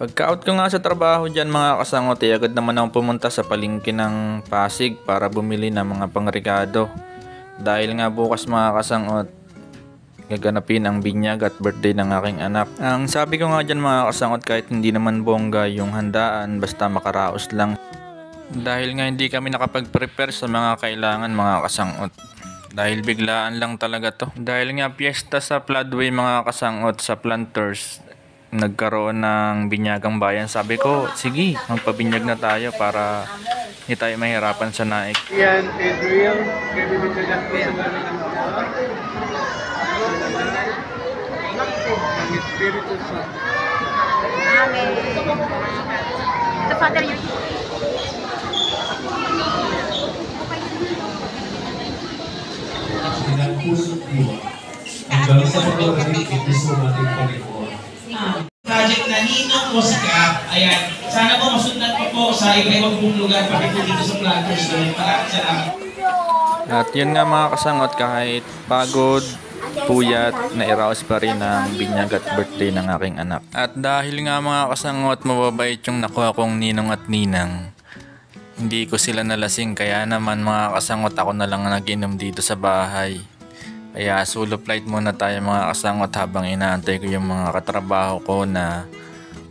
Pagka-out ko nga sa trabaho dyan mga kasangot, agad naman akong pumunta sa palengke ng Pasig para bumili ng mga pangregado. Dahil nga bukas mga kasangot, gaganapin ang binyag at birthday ng aking anak. Ang sabi ko nga dyan mga kasangot, kahit hindi naman bongga yung handaan, basta makaraos lang. Dahil nga hindi kami nakapag-prepare sa mga kailangan mga kasangot. Dahil biglaan lang talaga to. Dahil nga piyesta sa Floodway mga kasangot sa Planters, nagkaroon ng binyagang bayan. Sabi ko, sige, magpabinyag na tayo para hindi tayo mahirapan sa naik. Yan, Adriel, kaya bibigyan ko sa namin ang ang Espiritu Santo. Amen. The Father, you Dengan pusok diwa hanggang sa pagdating ito sa ating Panginoon. Project na Ninong Mosikap. Ayan. Sana po masundan po po sa iba-ibang pong lugar pati po dito sa Planters. Maraming salamat. At yun nga mga kasangot, kahit pagod, puyat, nairaos pa rin ang binyag at birthday ng aking anak. At dahil nga mga kasangot, mababait yung nakuha kong ninong at ninang, hindi ko sila nalasing, kaya naman mga kasangot ako na lang nag-inom dito sa bahay. Kaya solo flight muna tayo mga kasangot habang inaantay ko yung mga katrabaho ko na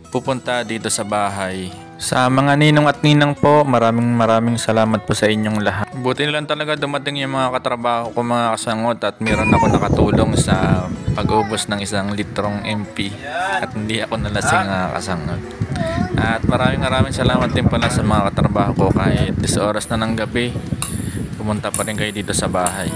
pupunta dito sa bahay. Sa mga ninong at ninang po, maraming salamat po sa inyong lahat. Buti lang talaga dumating yung mga katrabaho ko mga kasangot at meron ako nakatulong sa pag-ubos ng 1 litrong MP at hindi ako nalasing mga kasangot. At maraming salamat din pala sa mga katrabaho ko, kahit 10 oras na ng gabi, pumunta pa rin kayo dito sa bahay.